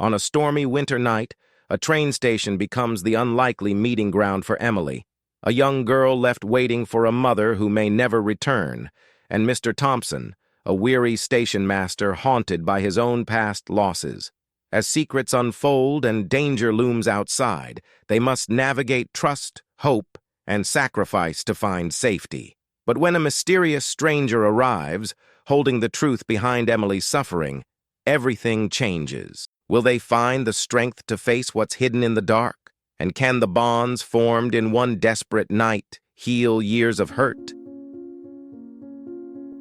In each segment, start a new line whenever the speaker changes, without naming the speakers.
On a stormy winter night, a train station becomes the unlikely meeting ground for Emily, a young girl left waiting for a mother who may never return, and Mr. Thompson, a weary station master haunted by his own past losses. As secrets unfold and danger looms outside, they must navigate trust, hope, and sacrifice to find safety. But when a mysterious stranger arrives, holding the truth behind Emily's suffering, everything changes. Will they find the strength to face what's hidden in the dark? And can the bonds formed in one desperate night heal years of hurt?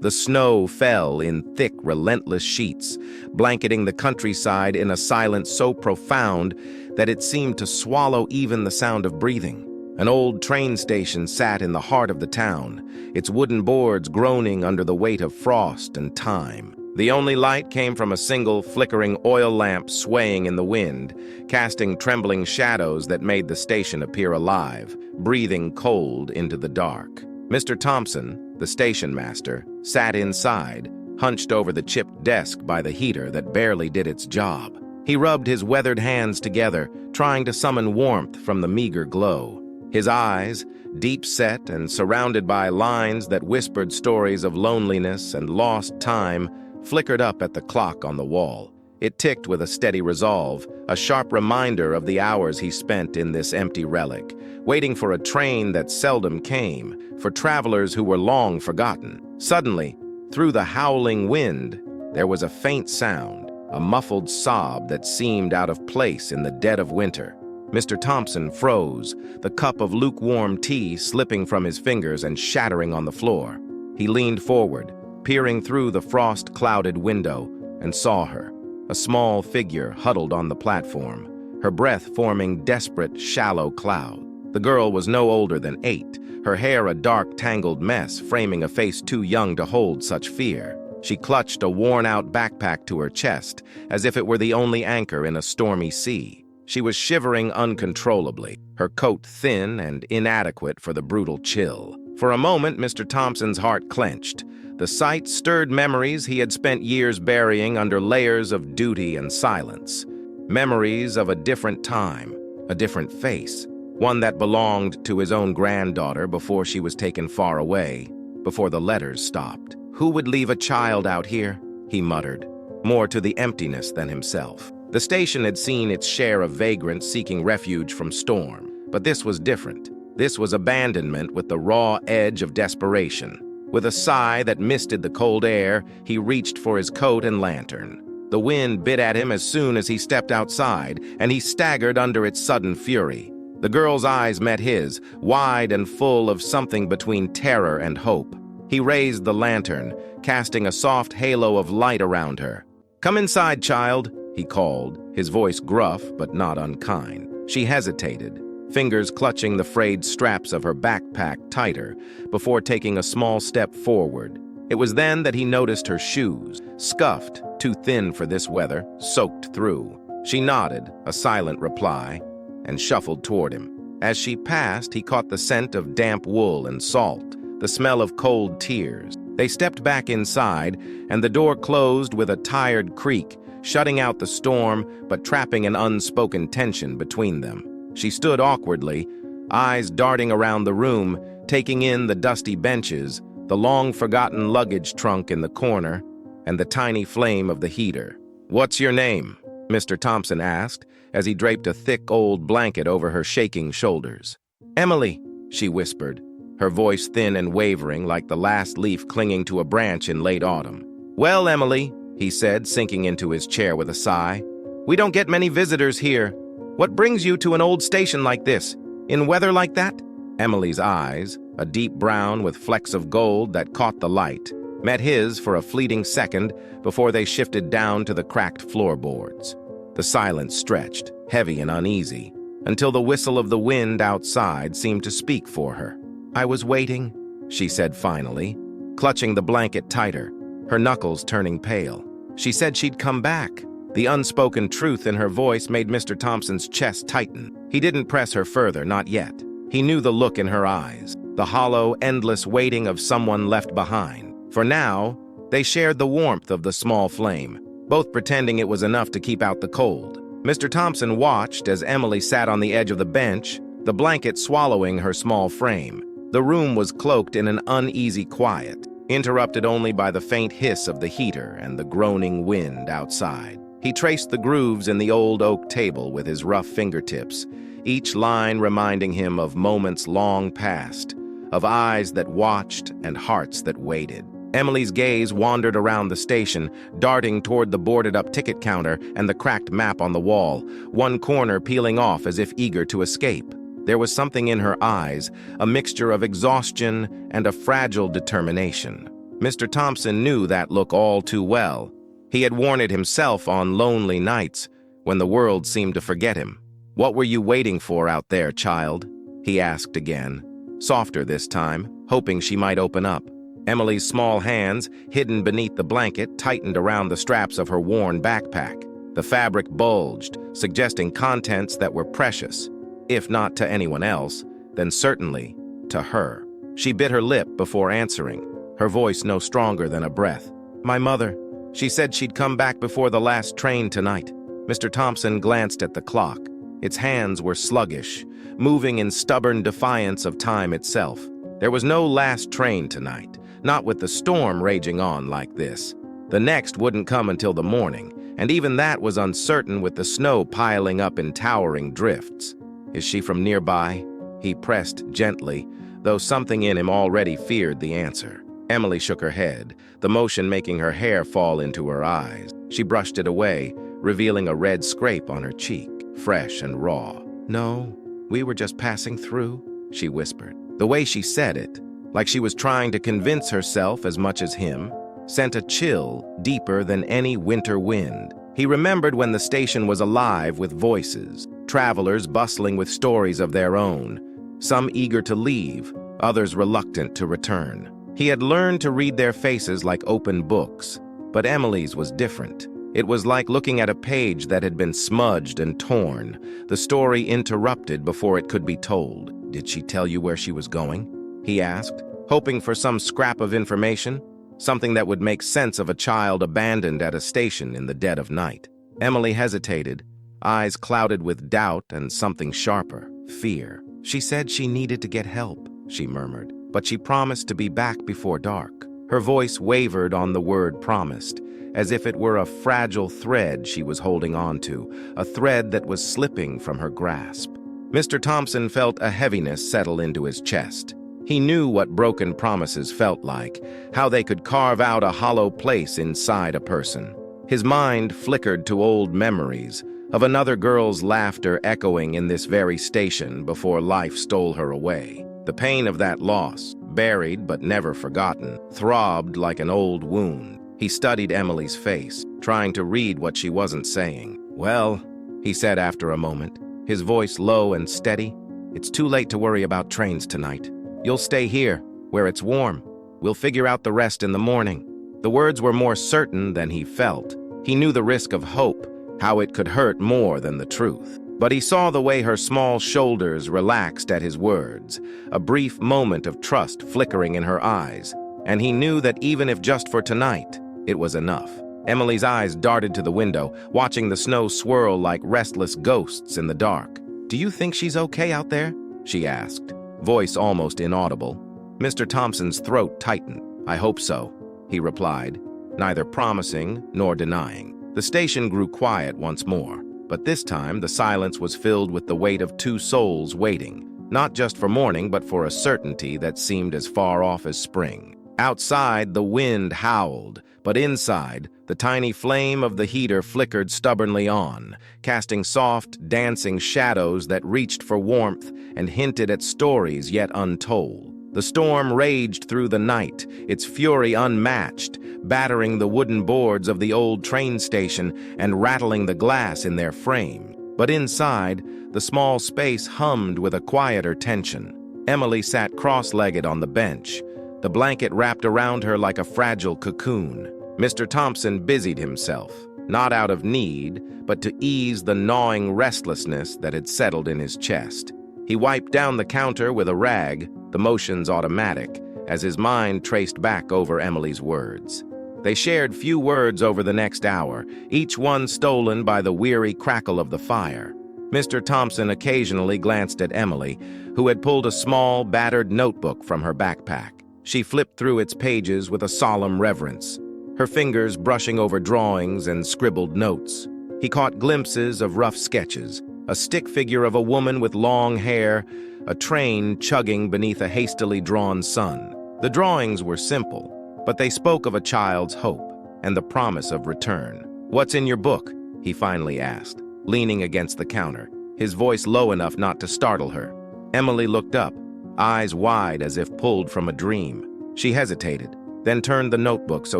The snow fell in thick, relentless sheets, blanketing the countryside in a silence so profound that it seemed to swallow even the sound of breathing. An old train station sat in the heart of the town, its wooden boards groaning under the weight of frost and time. The only light came from a single flickering oil lamp swaying in the wind, casting trembling shadows that made the station appear alive, breathing cold into the dark. Mr. Thompson, the station master, sat inside, hunched over the chipped desk by the heater that barely did its job. He rubbed his weathered hands together, trying to summon warmth from the meager glow. His eyes, deep-set and surrounded by lines that whispered stories of loneliness and lost time, flickered up at the clock on the wall. It ticked with a steady resolve, a sharp reminder of the hours he spent in this empty relic, waiting for a train that seldom came, for travelers who were long forgotten. Suddenly, through the howling wind, there was a faint sound, a muffled sob that seemed out of place in the dead of winter. Mr. Thompson froze, the cup of lukewarm tea slipping from his fingers and shattering on the floor. He leaned forward, peering through the frost-clouded window, and saw her, a small figure huddled on the platform, her breath forming desperate, shallow cloud. The girl was no older than 8, her hair a dark, tangled mess framing a face too young to hold such fear. She clutched a worn-out backpack to her chest, as if it were the only anchor in a stormy sea. She was shivering uncontrollably, her coat thin and inadequate for the brutal chill. For a moment, Mr. Thompson's heart clenched. The sight stirred memories he had spent years burying under layers of duty and silence. Memories of a different time, a different face, one that belonged to his own granddaughter before she was taken far away, before the letters stopped. Who would leave a child out here? He muttered, more to the emptiness than himself. The station had seen its share of vagrants seeking refuge from storm, but this was different. This was abandonment with the raw edge of desperation. With a sigh that misted the cold air, he reached for his coat and lantern. The wind bit at him as soon as he stepped outside, and he staggered under its sudden fury. The girl's eyes met his, wide and full of something between terror and hope. He raised the lantern, casting a soft halo of light around her. "Come inside, child," he called, his voice gruff but not unkind. She hesitated, fingers clutching the frayed straps of her backpack tighter, before taking a small step forward. It was then that he noticed her shoes, scuffed, too thin for this weather, soaked through. She nodded, a silent reply, and shuffled toward him. As she passed, he caught the scent of damp wool and salt, the smell of cold tears. They stepped back inside, and the door closed with a tired creak, shutting out the storm but trapping an unspoken tension between them. She stood awkwardly, eyes darting around the room, taking in the dusty benches, the long-forgotten luggage trunk in the corner, and the tiny flame of the heater. "What's your name?" Mr. Thompson asked, as he draped a thick old blanket over her shaking shoulders. "Emily," she whispered, her voice thin and wavering like the last leaf clinging to a branch in late autumn. "Well, Emily," he said, sinking into his chair with a sigh, "we don't get many visitors here. What brings you to an old station like this, in weather like that?" Emily's eyes, a deep brown with flecks of gold that caught the light, met his for a fleeting second before they shifted down to the cracked floorboards. The silence stretched, heavy and uneasy, until the whistle of the wind outside seemed to speak for her. "I was waiting," she said finally, clutching the blanket tighter, her knuckles turning pale. She said she'd come back. The unspoken truth in her voice made Mr. Thompson's chest tighten. He didn't press her further, not yet. He knew the look in her eyes, the hollow, endless waiting of someone left behind. For now, they shared the warmth of the small flame, both pretending it was enough to keep out the cold. Mr. Thompson watched as Emily sat on the edge of the bench, the blanket swallowing her small frame. The room was cloaked in an uneasy quiet, interrupted only by the faint hiss of the heater and the groaning wind outside. He traced the grooves in the old oak table with his rough fingertips, each line reminding him of moments long past, of eyes that watched and hearts that waited. Emily's gaze wandered around the station, darting toward the boarded-up ticket counter and the cracked map on the wall, one corner peeling off as if eager to escape. There was something in her eyes, a mixture of exhaustion and a fragile determination. Mr. Thompson knew that look all too well. He had worn it himself on lonely nights when the world seemed to forget him. "What were you waiting for out there, child?" he asked again, softer this time, hoping she might open up. Emily's small hands, hidden beneath the blanket, tightened around the straps of her worn backpack. The fabric bulged, suggesting contents that were precious. If not to anyone else, then certainly to her. She bit her lip before answering, her voice no stronger than a breath. "My mother. She said she'd come back before the last train tonight." Mr. Thompson glanced at the clock. Its hands were sluggish, moving in stubborn defiance of time itself. There was no last train tonight, not with the storm raging on like this. The next wouldn't come until the morning, and even that was uncertain with the snow piling up in towering drifts. "Is she from nearby?" he pressed gently, though something in him already feared the answer. Emily shook her head, the motion making her hair fall into her eyes. She brushed it away, revealing a red scrape on her cheek, fresh and raw. "No, we were just passing through," she whispered. The way she said it, like she was trying to convince herself as much as him, sent a chill deeper than any winter wind. He remembered when the station was alive with voices, travelers bustling with stories of their own, some eager to leave, others reluctant to return. He had learned to read their faces like open books, but Emily's was different. It was like looking at a page that had been smudged and torn, the story interrupted before it could be told. "Did she tell you where she was going?" he asked, hoping for some scrap of information, something that would make sense of a child abandoned at a station in the dead of night. Emily hesitated, eyes clouded with doubt and something sharper, fear. "She said she needed to get help," she murmured, "but she promised to be back before dark." Her voice wavered on the word promised, as if it were a fragile thread she was holding on to, a thread that was slipping from her grasp. Mr. Thompson felt a heaviness settle into his chest. He knew what broken promises felt like, how they could carve out a hollow place inside a person. His mind flickered to old memories of another girl's laughter echoing in this very station before life stole her away. The pain of that loss, buried but never forgotten, throbbed like an old wound. He studied Emily's face, trying to read what she wasn't saying. "Well," he said after a moment, his voice low and steady, "it's too late to worry about trains tonight. You'll stay here, where it's warm. We'll figure out the rest in the morning." The words were more certain than he felt. He knew the risk of hope, how it could hurt more than the truth. But he saw the way her small shoulders relaxed at his words, a brief moment of trust flickering in her eyes, and he knew that even if just for tonight, it was enough. Emily's eyes darted to the window, watching the snow swirl like restless ghosts in the dark. "Do you think she's okay out there?" she asked, voice almost inaudible. Mr. Thompson's throat tightened. "I hope so," he replied, neither promising nor denying. The station grew quiet once more, but this time the silence was filled with the weight of two souls waiting, not just for morning but for a certainty that seemed as far off as spring. Outside, the wind howled, but inside, the tiny flame of the heater flickered stubbornly on, casting soft, dancing shadows that reached for warmth and hinted at stories yet untold. The storm raged through the night, its fury unmatched, battering the wooden boards of the old train station and rattling the glass in their frame. But inside, the small space hummed with a quieter tension. Emily sat cross-legged on the bench, the blanket wrapped around her like a fragile cocoon. Mr. Thompson busied himself, not out of need, but to ease the gnawing restlessness that had settled in his chest. He wiped down the counter with a rag, the motions automatic, as his mind traced back over Emily's words. They shared few words over the next hour, each one stolen by the weary crackle of the fire. Mr. Thompson occasionally glanced at Emily, who had pulled a small, battered notebook from her backpack. She flipped through its pages with a solemn reverence, her fingers brushing over drawings and scribbled notes. He caught glimpses of rough sketches, a stick figure of a woman with long hair, a train chugging beneath a hastily drawn sun. The drawings were simple, but they spoke of a child's hope and the promise of return. "What's in your book?" he finally asked, leaning against the counter, his voice low enough not to startle her. Emily looked up, eyes wide as if pulled from a dream. She hesitated, then turned the notebook so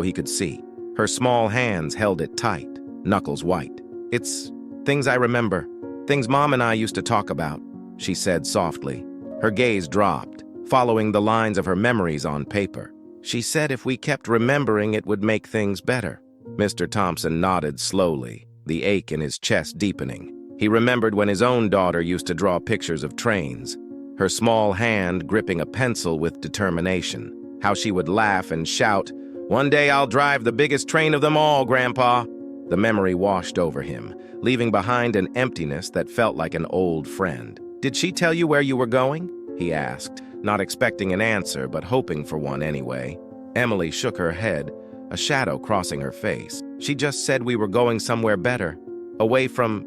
he could see. Her small hands held it tight, knuckles white. "It's things I remember, things Mom and I used to talk about," she said softly. Her gaze dropped, following the lines of her memories on paper. "She said if we kept remembering it would make things better." Mr. Thompson nodded slowly, the ache in his chest deepening. He remembered when his own daughter used to draw pictures of trains, her small hand gripping a pencil with determination. How she would laugh and shout, "One day I'll drive the biggest train of them all, Grandpa." The memory washed over him, leaving behind an emptiness that felt like an old friend. "Did she tell you where you were going?" he asked, not expecting an answer but hoping for one anyway. Emily shook her head, a shadow crossing her face. "She just said we were going somewhere better, away from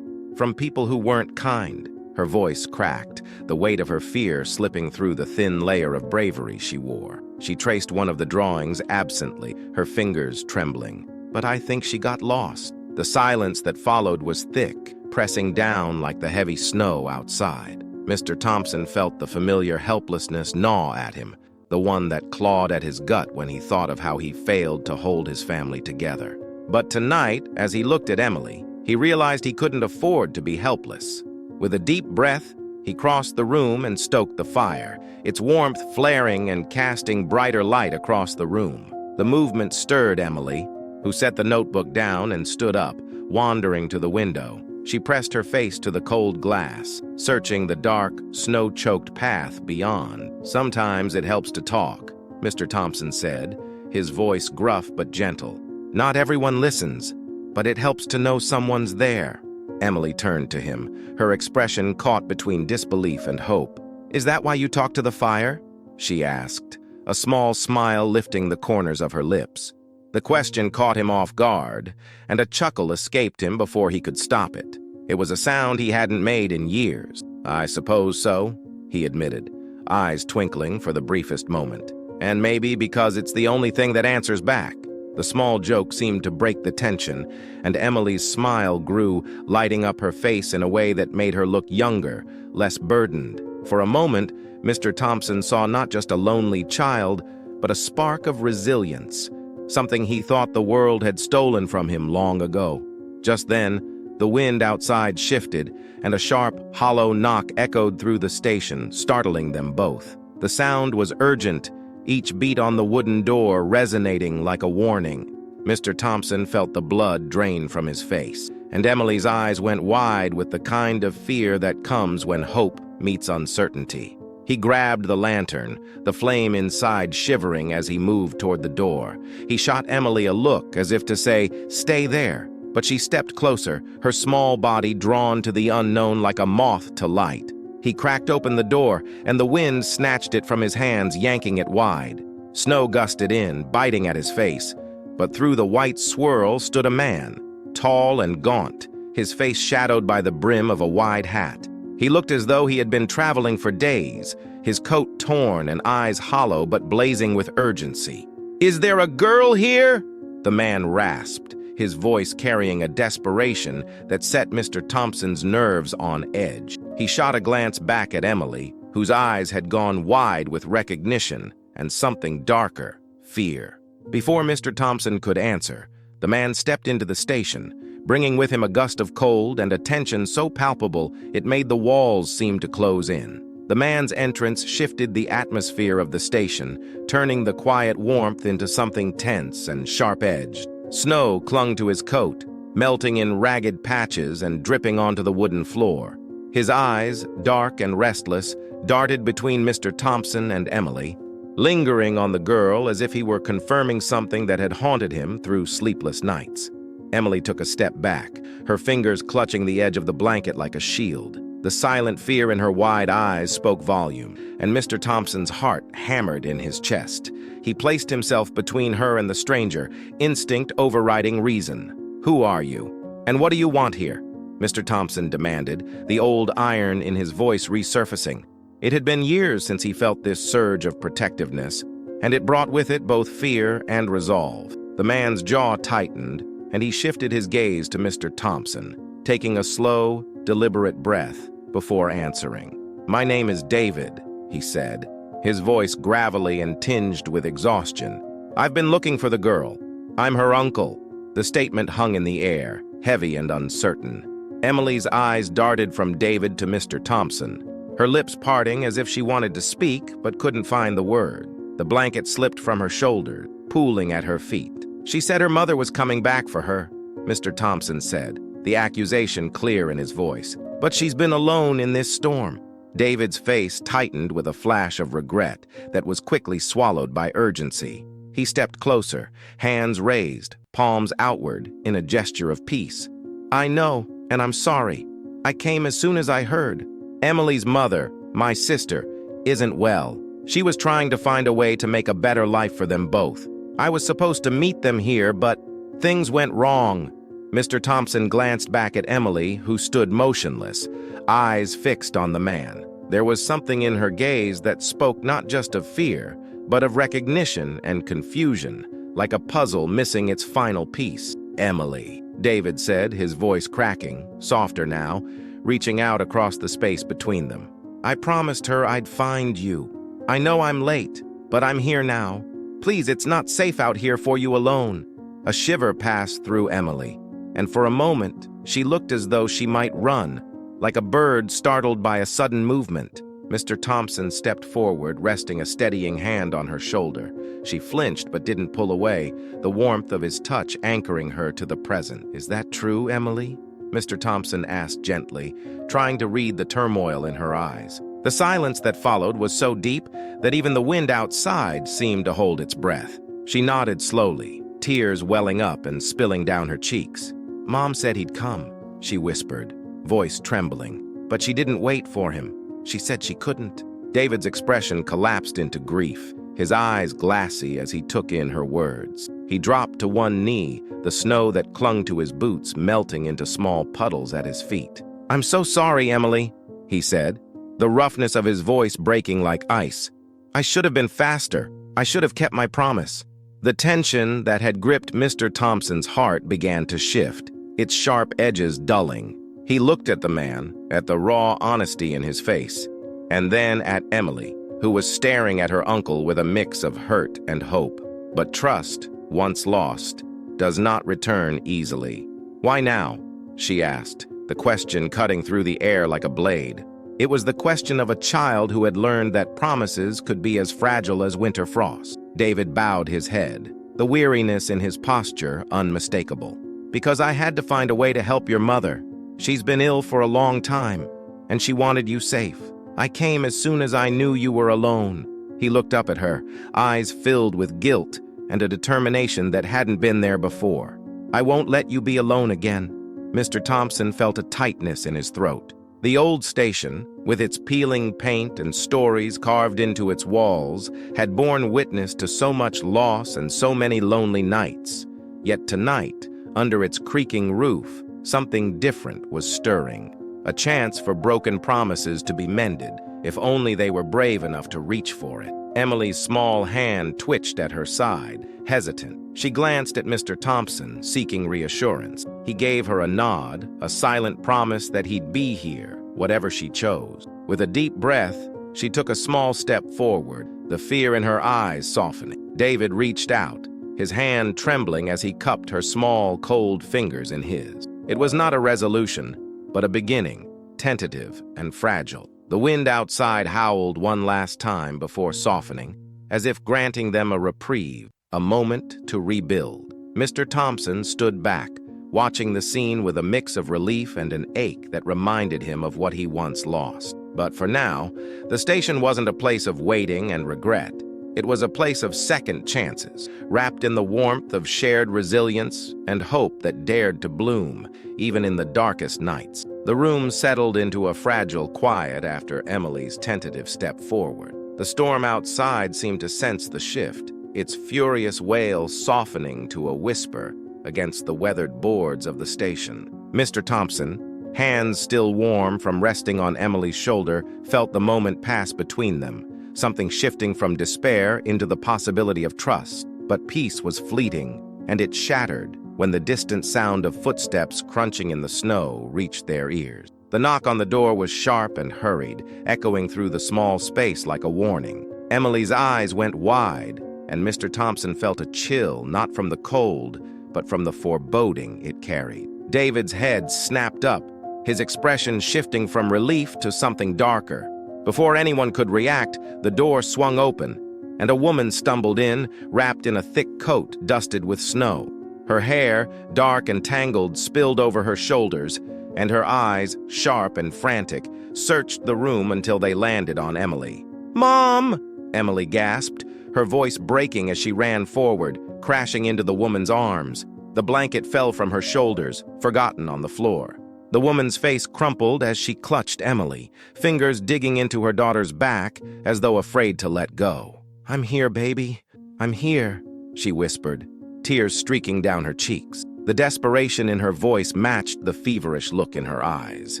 people who weren't kind." Her voice cracked, the weight of her fear slipping through the thin layer of bravery she wore. She traced one of the drawings absently, her fingers trembling. "But I think she got lost." The silence that followed was thick, pressing down like the heavy snow outside. Mr. Thompson felt the familiar helplessness gnaw at him, the one that clawed at his gut when he thought of how he failed to hold his family together. But tonight, as he looked at Emily, he realized he couldn't afford to be helpless. With a deep breath, he crossed the room and stoked the fire, its warmth flaring and casting brighter light across the room. The movement stirred Emily, who set the notebook down and stood up, wandering to the window. She pressed her face to the cold glass, searching the dark, snow-choked path beyond. "Sometimes it helps to talk," Mr. Thompson said, his voice gruff but gentle. "Not everyone listens, but it helps to know someone's there." Emily turned to him, her expression caught between disbelief and hope. "Is that why you talk to the fire?" she asked, a small smile lifting the corners of her lips. The question caught him off guard, and a chuckle escaped him before he could stop it. It was a sound he hadn't made in years. "I suppose so," he admitted, eyes twinkling for the briefest moment. "And maybe because it's the only thing that answers back." The small joke seemed to break the tension, and Emily's smile grew, lighting up her face in a way that made her look younger, less burdened. For a moment, Mr. Thompson saw not just a lonely child, but a spark of resilience, something he thought the world had stolen from him long ago. Just then, the wind outside shifted, and a sharp, hollow knock echoed through the station, startling them both. The sound was urgent, each beat on the wooden door resonating like a warning. Mr. Thompson felt the blood drain from his face, and Emily's eyes went wide with the kind of fear that comes when hope meets uncertainty. He grabbed the lantern, the flame inside shivering as he moved toward the door. He shot Emily a look as if to say, "Stay there," but she stepped closer, her small body drawn to the unknown like a moth to light. He cracked open the door, and the wind snatched it from his hands, yanking it wide. Snow gusted in, biting at his face, but through the white swirl stood a man, tall and gaunt, his face shadowed by the brim of a wide hat. He looked as though he had been traveling for days, his coat torn and eyes hollow but blazing with urgency. "Is there a girl here?" the man rasped, his voice carrying a desperation that set Mr. Thompson's nerves on edge. He shot a glance back at Emily, whose eyes had gone wide with recognition and something darker, fear. Before Mr. Thompson could answer, the man stepped into the station, bringing with him a gust of cold and a tension so palpable it made the walls seem to close in. The man's entrance shifted the atmosphere of the station, turning the quiet warmth into something tense and sharp-edged. Snow clung to his coat, melting in ragged patches and dripping onto the wooden floor. His eyes, dark and restless, darted between Mr. Thompson and Emily. lingering on the girl as if he were confirming something that had haunted him through sleepless nights. Emily took a step back, her fingers clutching the edge of the blanket like a shield. The silent fear in her wide eyes spoke volume, and Mr. Thompson's heart hammered in his chest. He placed himself between her and the stranger, instinct overriding reason. "Who are you? And what do you want here?" Mr. Thompson demanded, the old iron in his voice resurfacing. It had been years since he felt this surge of protectiveness, and it brought with it both fear and resolve. The man's jaw tightened, and he shifted his gaze to Mr. Thompson, taking a slow, deliberate breath before answering. "My name is David," he said, his voice gravelly and tinged with exhaustion. "I've been looking for the girl. I'm her uncle." The statement hung in the air, heavy and uncertain. Emily's eyes darted from David to Mr. Thompson, her lips parting as if she wanted to speak but couldn't find the word. The blanket slipped from her shoulder, pooling at her feet. "She said her mother was coming back for her," Mr. Thompson said, the accusation clear in his voice. "But she's been alone in this storm." David's face tightened with a flash of regret that was quickly swallowed by urgency. He stepped closer, hands raised, palms outward, in a gesture of peace. "I know, and I'm sorry. I came as soon as I heard. Emily's mother, my sister, isn't well. She was trying to find a way to make a better life for them both. I was supposed to meet them here, but things went wrong." Mr. Thompson glanced back at Emily, who stood motionless, eyes fixed on the man. There was something in her gaze that spoke not just of fear, but of recognition and confusion, like a puzzle missing its final piece. "Emily," David said, his voice cracking, softer now, reaching out across the space between them. "I promised her I'd find you. I know I'm late, but I'm here now. Please, it's not safe out here for you alone." A shiver passed through Emily, and for a moment, she looked as though she might run, like a bird startled by a sudden movement. Mr. Thompson stepped forward, resting a steadying hand on her shoulder. She flinched but didn't pull away, the warmth of his touch anchoring her to the present. "Is that true, Emily?" Mr. Thompson asked gently, trying to read the turmoil in her eyes. The silence that followed was so deep that even the wind outside seemed to hold its breath. She nodded slowly, tears welling up and spilling down her cheeks. "Mom said he'd come," she whispered, voice trembling. "But she didn't wait for him. She said she couldn't." David's expression collapsed into grief, his eyes glassy as he took in her words. He dropped to one knee, the snow that clung to his boots melting into small puddles at his feet. "I'm so sorry, Emily," he said, the roughness of his voice breaking like ice. "I should have been faster. I should have kept my promise." The tension that had gripped Mr. Thompson's heart began to shift, its sharp edges dulling. He looked at the man, at the raw honesty in his face, and then at Emily, who was staring at her uncle with a mix of hurt and hope. But trust, once lost, does not return easily. "Why now?" she asked, the question cutting through the air like a blade. It was the question of a child who had learned that promises could be as fragile as winter frost. David bowed his head, the weariness in his posture unmistakable. "Because I had to find a way to help your mother. She's been ill for a long time, and she wanted you safe. I came as soon as I knew you were alone." He looked up at her, eyes filled with guilt and a determination that hadn't been there before. "I won't let you be alone again." Mr. Thompson felt a tightness in his throat. The old station, with its peeling paint and stories carved into its walls, had borne witness to so much loss and so many lonely nights. Yet tonight, under its creaking roof, something different was stirring. A chance for broken promises to be mended, if only they were brave enough to reach for it. Emily's small hand twitched at her side, hesitant. She glanced at Mr. Thompson, seeking reassurance. He gave her a nod, a silent promise that he'd be here, whatever she chose. With a deep breath, she took a small step forward, the fear in her eyes softening. David reached out, his hand trembling as he cupped her small, cold fingers in his. It was not a resolution, but a beginning, tentative and fragile. The wind outside howled one last time before softening, as if granting them a reprieve, a moment to rebuild. Mr. Thompson stood back, watching the scene with a mix of relief and an ache that reminded him of what he once lost. But for now, the station wasn't a place of waiting and regret. It was a place of second chances, wrapped in the warmth of shared resilience and hope that dared to bloom, even in the darkest nights. The room settled into a fragile quiet after Emily's tentative step forward. The storm outside seemed to sense the shift, its furious wail softening to a whisper against the weathered boards of the station. Mr. Thompson, hands still warm from resting on Emily's shoulder, felt the moment pass between them, something shifting from despair into the possibility of trust. But peace was fleeting, and it shattered when the distant sound of footsteps crunching in the snow reached their ears. The knock on the door was sharp and hurried, echoing through the small space like a warning. Emily's eyes went wide, and Mr. Thompson felt a chill, not from the cold, but from the foreboding it carried. David's head snapped up, his expression shifting from relief to something darker. Before anyone could react, the door swung open, and a woman stumbled in, wrapped in a thick coat dusted with snow. Her hair, dark and tangled, spilled over her shoulders, and her eyes, sharp and frantic, searched the room until they landed on Emily. "Mom!" Emily gasped, her voice breaking as she ran forward, crashing into the woman's arms. The blanket fell from her shoulders, forgotten on the floor. The woman's face crumpled as she clutched Emily, fingers digging into her daughter's back as though afraid to let go. "I'm here, baby. I'm here," she whispered, tears streaking down her cheeks. The desperation in her voice matched the feverish look in her eyes.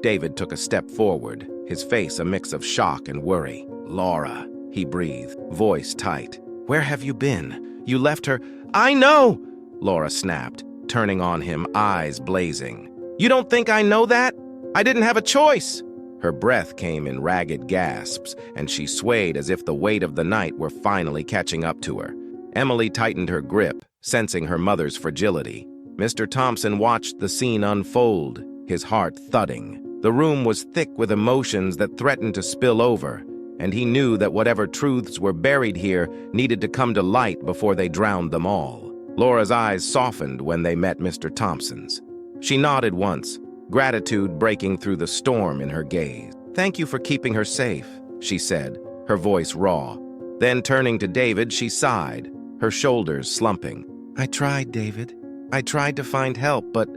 David took a step forward, his face a mix of shock and worry. "Laura," he breathed, voice tight. "Where have you been? You left her—" "I know!" Laura snapped, turning on him, eyes blazing. "You don't think I know that? I didn't have a choice!" Her breath came in ragged gasps, and she swayed as if the weight of the night were finally catching up to her. Emily tightened her grip, sensing her mother's fragility. Mr. Thompson watched the scene unfold, his heart thudding. The room was thick with emotions that threatened to spill over, and he knew that whatever truths were buried here needed to come to light before they drowned them all. Laura's eyes softened when they met Mr. Thompson's. She nodded once, gratitude breaking through the storm in her gaze. "Thank you for keeping her safe," she said, her voice raw. Then turning to David, she sighed, her shoulders slumping. "I tried, David. I tried to find help, but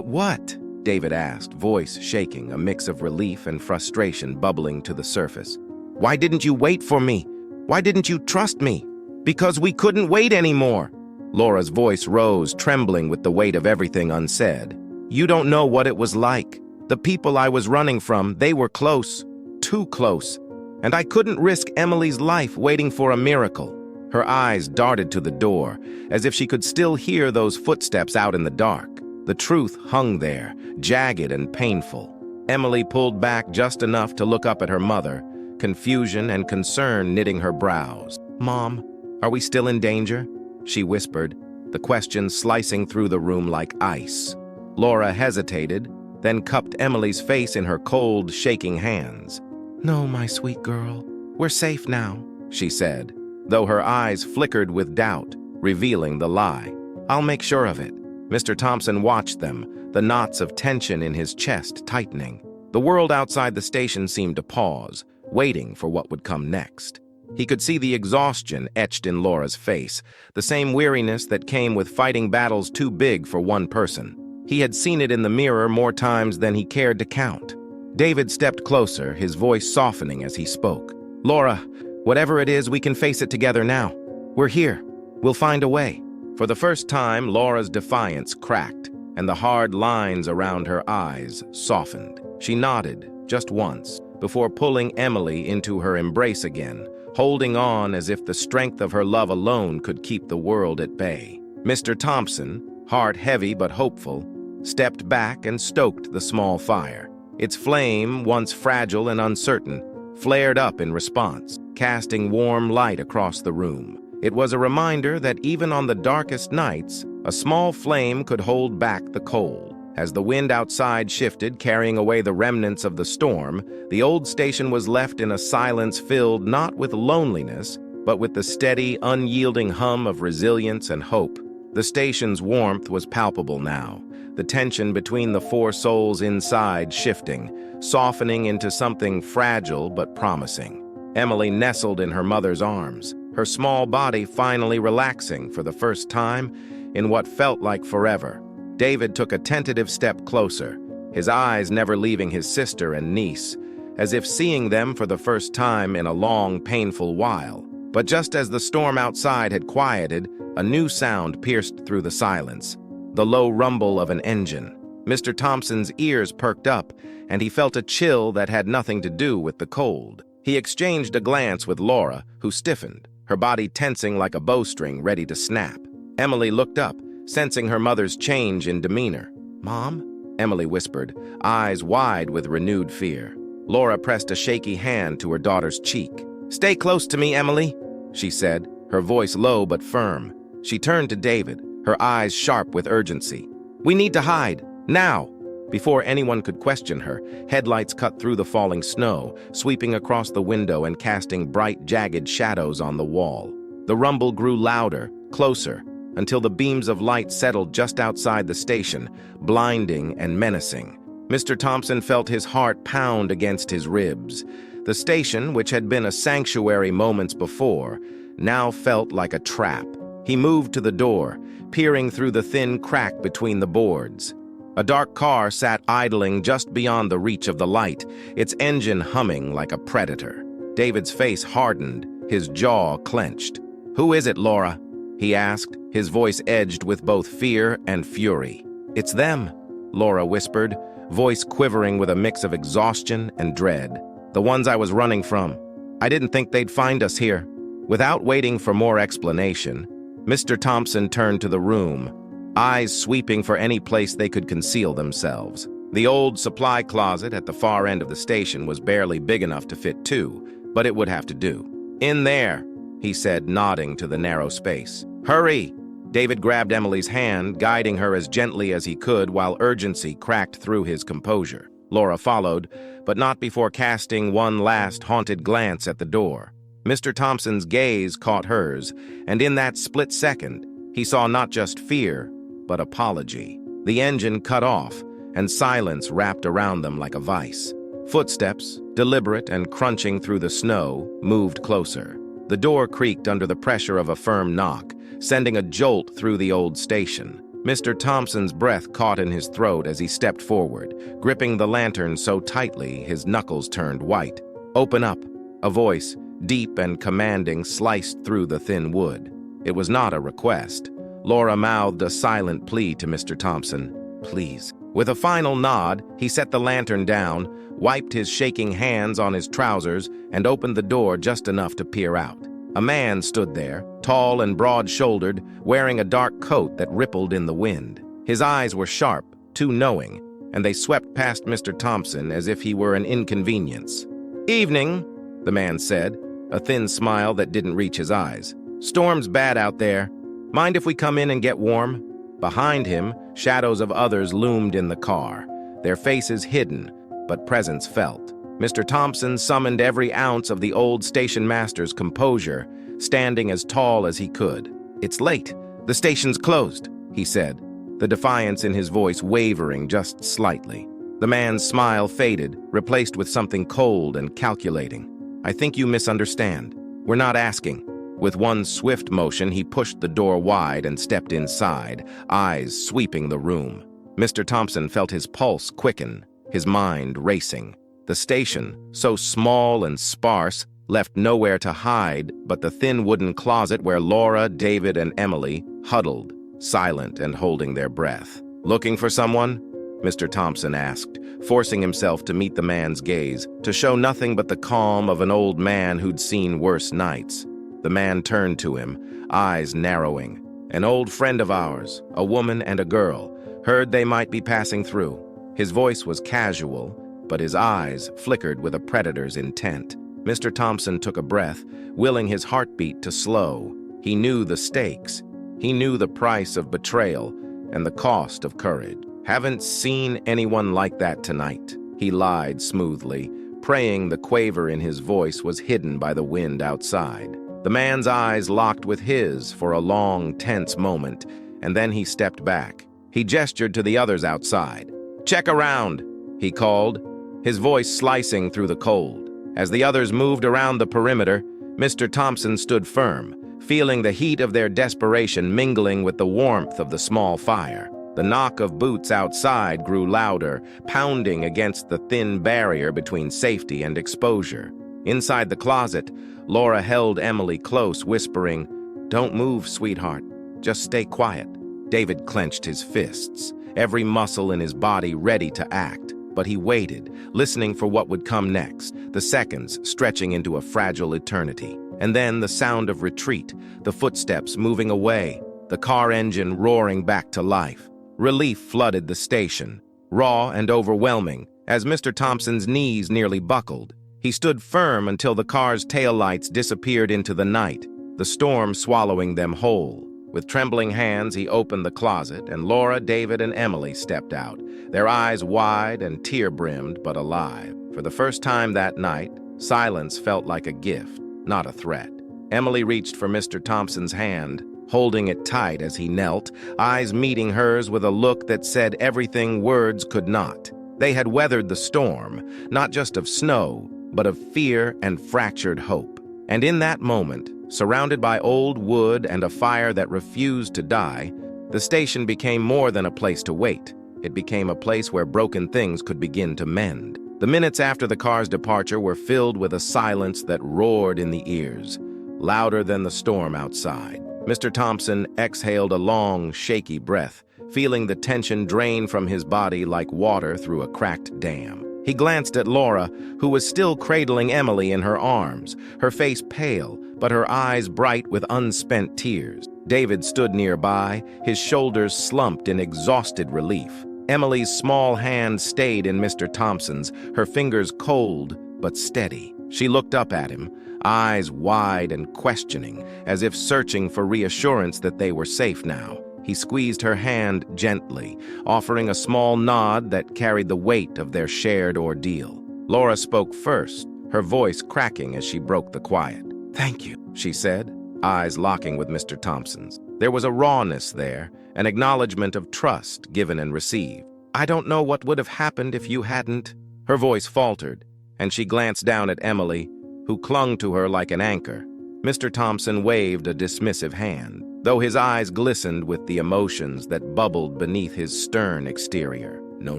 what?" David asked, voice shaking, a mix of relief and frustration bubbling to the surface. "Why didn't you wait for me? Why didn't you trust me?" "Because we couldn't wait anymore." Laura's voice rose, trembling with the weight of everything unsaid. "You don't know what it was like. The people I was running from, they were close, too close. And I couldn't risk Emily's life waiting for a miracle." Her eyes darted to the door, as if she could still hear those footsteps out in the dark. The truth hung there, jagged and painful. Emily pulled back just enough to look up at her mother, confusion and concern knitting her brows. "Mom, are we still in danger?" she whispered, the question slicing through the room like ice. Laura hesitated, then cupped Emily's face in her cold, shaking hands. "No, my sweet girl, we're safe now," she said, though her eyes flickered with doubt, revealing the lie. "I'll make sure of it." Mr. Thompson watched them, the knots of tension in his chest tightening. The world outside the station seemed to pause, waiting for what would come next. He could see the exhaustion etched in Laura's face, the same weariness that came with fighting battles too big for one person. He had seen it in the mirror more times than he cared to count. David stepped closer, his voice softening as he spoke. "Laura, whatever it is, we can face it together now. We're here. We'll find a way." For the first time, Laura's defiance cracked, and the hard lines around her eyes softened. She nodded, just once, before pulling Emily into her embrace again, holding on as if the strength of her love alone could keep the world at bay. Mr. Thompson, heart heavy but hopeful, stepped back and stoked the small fire. Its flame, once fragile and uncertain, flared up in response, casting warm light across the room. It was a reminder that even on the darkest nights, a small flame could hold back the cold. As the wind outside shifted, carrying away the remnants of the storm, the old station was left in a silence filled not with loneliness, but with the steady, unyielding hum of resilience and hope. The station's warmth was palpable now, the tension between the four souls inside shifting, softening into something fragile but promising. Emily nestled in her mother's arms, her small body finally relaxing for the first time in what felt like forever. David took a tentative step closer, his eyes never leaving his sister and niece, as if seeing them for the first time in a long, painful while. But just as the storm outside had quieted, a new sound pierced through the silence, the low rumble of an engine. Mr. Thompson's ears perked up, and he felt a chill that had nothing to do with the cold. He exchanged a glance with Laura, who stiffened, her body tensing like a bowstring ready to snap. Emily looked up, sensing her mother's change in demeanor. "Mom?" Emily whispered, eyes wide with renewed fear. Laura pressed a shaky hand to her daughter's cheek. "Stay close to me, Emily," she said, her voice low but firm. She turned to David, her eyes sharp with urgency. "We need to hide, now!" Before anyone could question her, headlights cut through the falling snow, sweeping across the window and casting bright, jagged shadows on the wall. The rumble grew louder, closer, until the beams of light settled just outside the station, blinding and menacing. Mr. Thompson felt his heart pound against his ribs. The station, which had been a sanctuary moments before, now felt like a trap. He moved to the door, peering through the thin crack between the boards. A dark car sat idling just beyond the reach of the light, its engine humming like a predator. David's face hardened, his jaw clenched. "Who is it, Laura?" he asked, his voice edged with both fear and fury. "It's them," Laura whispered, voice quivering with a mix of exhaustion and dread. "The ones I was running from. I didn't think they'd find us here." Without waiting for more explanation, Mr. Thompson turned to the room, eyes sweeping for any place they could conceal themselves. The old supply closet at the far end of the station was barely big enough to fit two, but it would have to do. "In there," he said, nodding to the narrow space. "Hurry!" David grabbed Emily's hand, guiding her as gently as he could while urgency cracked through his composure. Laura followed, but not before casting one last haunted glance at the door. Mr. Thompson's gaze caught hers, and in that split second, he saw not just fear, but apology. The engine cut off, and silence wrapped around them like a vice. Footsteps, deliberate and crunching through the snow, moved closer. The door creaked under the pressure of a firm knock, sending a jolt through the old station. Mr. Thompson's breath caught in his throat as he stepped forward, gripping the lantern so tightly his knuckles turned white. "Open up," a voice, deep and commanding, sliced through the thin wood. It was not a request. Laura mouthed a silent plea to Mr. Thompson. "Please." With a final nod, he set the lantern down, wiped his shaking hands on his trousers, and opened the door just enough to peer out. A man stood there, tall and broad-shouldered, wearing a dark coat that rippled in the wind. His eyes were sharp, too knowing, and they swept past Mr. Thompson as if he were an inconvenience. "Evening," the man said, a thin smile that didn't reach his eyes. "Storm's bad out there. Mind if we come in and get warm?" Behind him, shadows of others loomed in the car, their faces hidden, but presence felt. Mr. Thompson summoned every ounce of the old station master's composure, standing as tall as he could. "It's late. The station's closed," he said, the defiance in his voice wavering just slightly. The man's smile faded, replaced with something cold and calculating. "I think you misunderstand. We're not asking." With one swift motion, he pushed the door wide and stepped inside, eyes sweeping the room. Mr. Thompson felt his pulse quicken, his mind racing. The station, so small and sparse, left nowhere to hide but the thin wooden closet where Laura, David, and Emily huddled, silent and holding their breath. "Looking for someone?" Mr. Thompson asked, forcing himself to meet the man's gaze, to show nothing but the calm of an old man who'd seen worse nights. The man turned to him, eyes narrowing. "An old friend of ours, a woman and a girl, heard they might be passing through." His voice was casual, but his eyes flickered with a predator's intent. Mr. Thompson took a breath, willing his heartbeat to slow. He knew the stakes. He knew the price of betrayal and the cost of courage. "Haven't seen anyone like that tonight," he lied smoothly, praying the quaver in his voice was hidden by the wind outside. The man's eyes locked with his for a long, tense moment, and then he stepped back. He gestured to the others outside. "Check around," he called, his voice slicing through the cold. As the others moved around the perimeter, Mr. Thompson stood firm, feeling the heat of their desperation mingling with the warmth of the small fire. The knock of boots outside grew louder, pounding against the thin barrier between safety and exposure. Inside the closet, Laura held Emily close, whispering, "Don't move, sweetheart. Just stay quiet." David clenched his fists, every muscle in his body ready to act. But he waited, listening for what would come next, the seconds stretching into a fragile eternity. And then the sound of retreat, the footsteps moving away, the car engine roaring back to life. Relief flooded the station, raw and overwhelming, as Mr. Thompson's knees nearly buckled. He stood firm until the car's taillights disappeared into the night, the storm swallowing them whole. With trembling hands, he opened the closet, and Laura, David, and Emily stepped out, their eyes wide and tear-brimmed but alive. For the first time that night, silence felt like a gift, not a threat. Emily reached for Mr. Thompson's hand, holding it tight as he knelt, eyes meeting hers with a look that said everything words could not. They had weathered the storm, not just of snow, but of fear and fractured hope. And in that moment, surrounded by old wood and a fire that refused to die, the station became more than a place to wait. It became a place where broken things could begin to mend. The minutes after the car's departure were filled with a silence that roared in the ears, louder than the storm outside. Mr. Thompson exhaled a long, shaky breath, feeling the tension drain from his body like water through a cracked dam. He glanced at Laura, who was still cradling Emily in her arms, her face pale, but her eyes bright with unspent tears. David stood nearby, his shoulders slumped in exhausted relief. Emily's small hand stayed in Mr. Thompson's, her fingers cold but steady. She looked up at him, eyes wide and questioning, as if searching for reassurance that they were safe now. He squeezed her hand gently, offering a small nod that carried the weight of their shared ordeal. Laura spoke first, her voice cracking as she broke the quiet. "Thank you," she said, eyes locking with Mr. Thompson's. There was a rawness there, an acknowledgement of trust given and received. "I don't know what would have happened if you hadn't." Her voice faltered, and she glanced down at Emily, who clung to her like an anchor. Mr. Thompson waved a dismissive hand, though his eyes glistened with the emotions that bubbled beneath his stern exterior. "No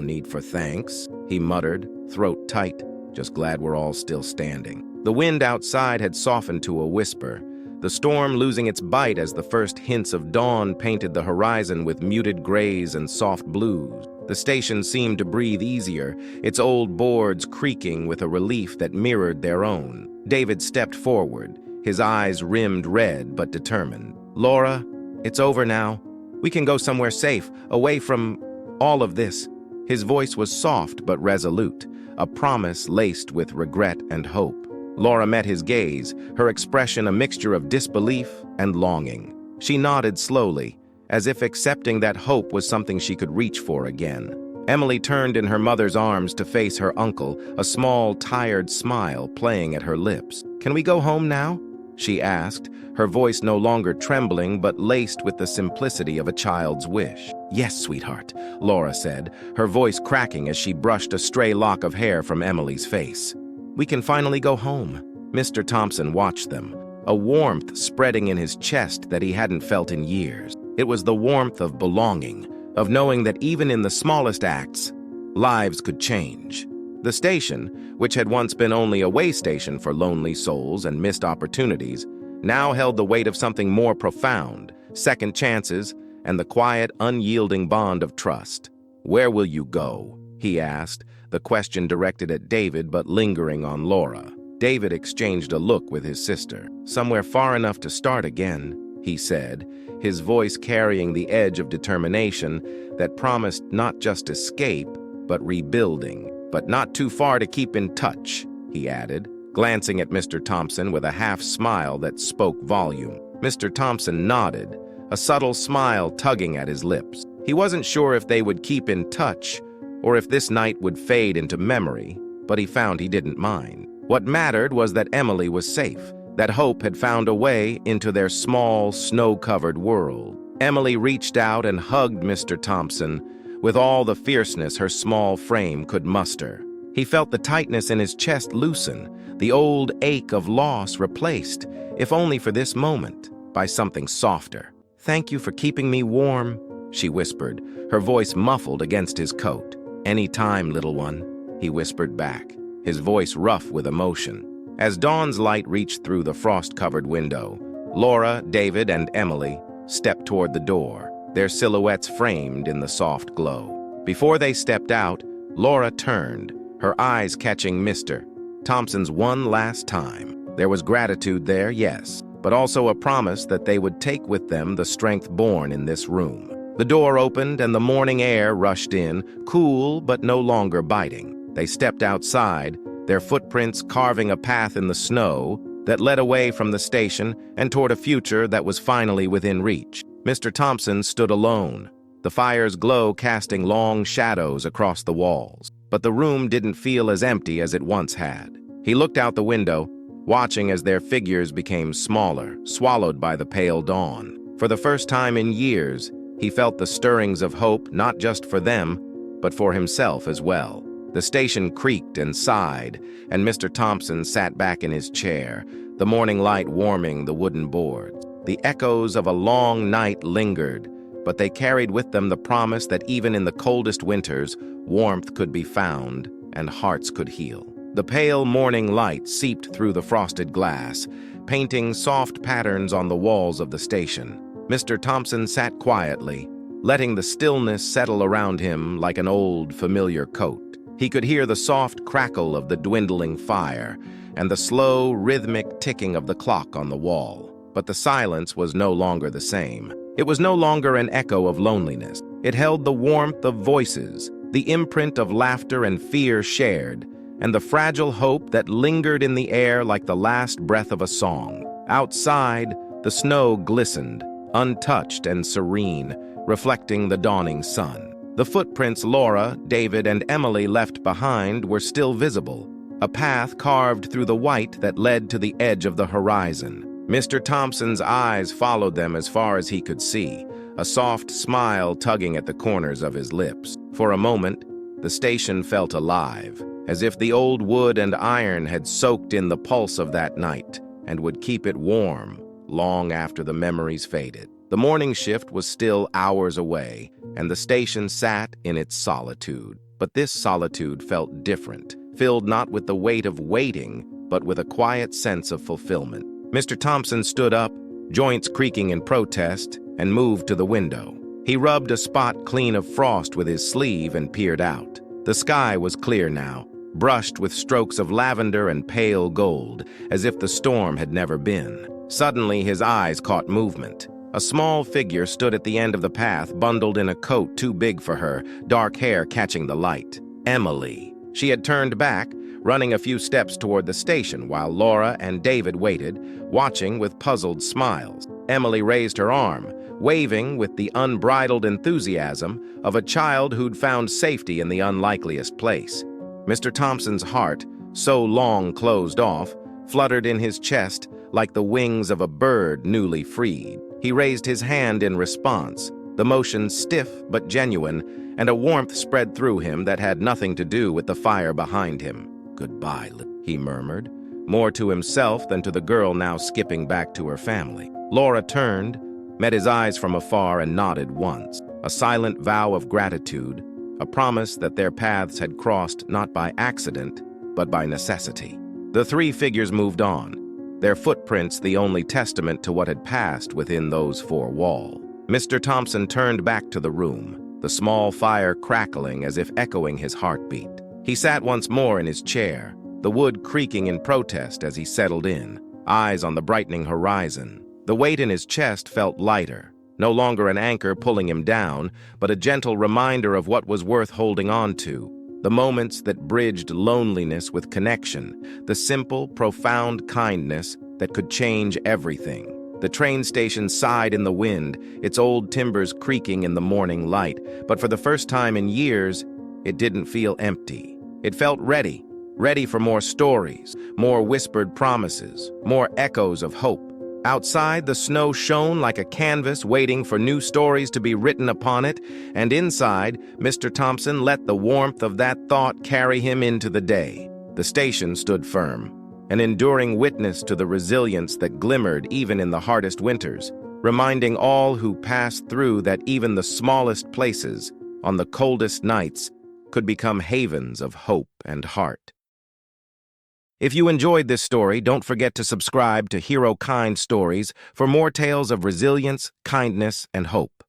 need for thanks," he muttered, throat tight, "just glad we're all still standing." The wind outside had softened to a whisper, the storm losing its bite as the first hints of dawn painted the horizon with muted grays and soft blues. The station seemed to breathe easier, its old boards creaking with a relief that mirrored their own. David stepped forward, his eyes rimmed red but determined. "Laura, it's over now. We can go somewhere safe, away from all of this." His voice was soft but resolute, a promise laced with regret and hope. Laura met his gaze, her expression a mixture of disbelief and longing. She nodded slowly, as if accepting that hope was something she could reach for again. Emily turned in her mother's arms to face her uncle, a small, tired smile playing at her lips. "Can we go home now?" she asked, her voice no longer trembling but laced with the simplicity of a child's wish. "Yes, sweetheart," Laura said, her voice cracking as she brushed a stray lock of hair from Emily's face. "We can finally go home." Mr. Thompson watched them, a warmth spreading in his chest that he hadn't felt in years. It was the warmth of belonging, of knowing that even in the smallest acts, lives could change. The station, which had once been only a way station for lonely souls and missed opportunities, now held the weight of something more profound, second chances, and the quiet, unyielding bond of trust. "Where will you go?" he asked, the question directed at David but lingering on Laura. David exchanged a look with his sister. "Somewhere far enough to start again," he said, his voice carrying the edge of determination that promised not just escape, but rebuilding. "But not too far to keep in touch," he added, glancing at Mr. Thompson with a half-smile that spoke volume. Mr. Thompson nodded, a subtle smile tugging at his lips. He wasn't sure if they would keep in touch, or if this night would fade into memory, but he found he didn't mind. What mattered was that Emily was safe, that hope had found a way into their small, snow-covered world. Emily reached out and hugged Mr. Thompson with all the fierceness her small frame could muster. He felt the tightness in his chest loosen, the old ache of loss replaced, if only for this moment, by something softer. "Thank you for keeping me warm," she whispered, her voice muffled against his coat. "Any time, little one," he whispered back, his voice rough with emotion. As dawn's light reached through the frost-covered window, Laura, David, and Emily stepped toward the door, their silhouettes framed in the soft glow. Before they stepped out, Laura turned, her eyes catching Mr. Thompson's one last time. There was gratitude there, yes, but also a promise that they would take with them the strength born in this room. The door opened and the morning air rushed in, cool but no longer biting. They stepped outside, their footprints carving a path in the snow that led away from the station and toward a future that was finally within reach. Mr. Thompson stood alone, the fire's glow casting long shadows across the walls. But the room didn't feel as empty as it once had. He looked out the window, watching as their figures became smaller, swallowed by the pale dawn. For the first time in years, he felt the stirrings of hope not just for them, but for himself as well. The station creaked and sighed, and Mr. Thompson sat back in his chair, the morning light warming the wooden boards. The echoes of a long night lingered, but they carried with them the promise that even in the coldest winters, warmth could be found and hearts could heal. The pale morning light seeped through the frosted glass, painting soft patterns on the walls of the station. Mr. Thompson sat quietly, letting the stillness settle around him like an old, familiar coat. He could hear the soft crackle of the dwindling fire and the slow, rhythmic ticking of the clock on the wall. But the silence was no longer the same. It was no longer an echo of loneliness. It held the warmth of voices, the imprint of laughter and fear shared, and the fragile hope that lingered in the air like the last breath of a song. Outside, the snow glistened, untouched and serene, reflecting the dawning sun. The footprints Laura, David, and Emily left behind were still visible, a path carved through the white that led to the edge of the horizon. Mr. Thompson's eyes followed them as far as he could see, a soft smile tugging at the corners of his lips. For a moment, the station felt alive, as if the old wood and iron had soaked in the pulse of that night and would keep it warm long after the memories faded. The morning shift was still hours away, and the station sat in its solitude. But this solitude felt different, filled not with the weight of waiting, but with a quiet sense of fulfillment. Mr. Thompson stood up, joints creaking in protest, and moved to the window. He rubbed a spot clean of frost with his sleeve and peered out. The sky was clear now, brushed with strokes of lavender and pale gold, as if the storm had never been. Suddenly, his eyes caught movement. A small figure stood at the end of the path, bundled in a coat too big for her, dark hair catching the light. Emily. She had turned back, running a few steps toward the station while Laura and David waited, watching with puzzled smiles. Emily raised her arm, waving with the unbridled enthusiasm of a child who'd found safety in the unlikeliest place. Mr. Thompson's heart, so long closed off, fluttered in his chest like the wings of a bird newly freed. He raised his hand in response, the motion stiff but genuine, and a warmth spread through him that had nothing to do with the fire behind him. "Goodbye," he murmured, more to himself than to the girl now skipping back to her family. Laura turned, met his eyes from afar, and nodded once, a silent vow of gratitude, a promise that their paths had crossed not by accident, but by necessity. The three figures moved on, their footprints the only testament to what had passed within those four walls. Mr. Thompson turned back to the room, the small fire crackling as if echoing his heartbeat. He sat once more in his chair, the wood creaking in protest as he settled in, eyes on the brightening horizon. The weight in his chest felt lighter, no longer an anchor pulling him down, but a gentle reminder of what was worth holding on to. The moments that bridged loneliness with connection, the simple, profound kindness that could change everything. The train station sighed in the wind, its old timbers creaking in the morning light, but for the first time in years, it didn't feel empty. It felt ready for more stories, more whispered promises, more echoes of hope. Outside, the snow shone like a canvas waiting for new stories to be written upon it, and inside, Mr. Thompson let the warmth of that thought carry him into the day. The station stood firm, an enduring witness to the resilience that glimmered even in the hardest winters, reminding all who passed through that even the smallest places, on the coldest nights, could become havens of hope and heart. If you enjoyed this story, don't forget to subscribe to HeroKind Stories for more tales of resilience, kindness, and hope.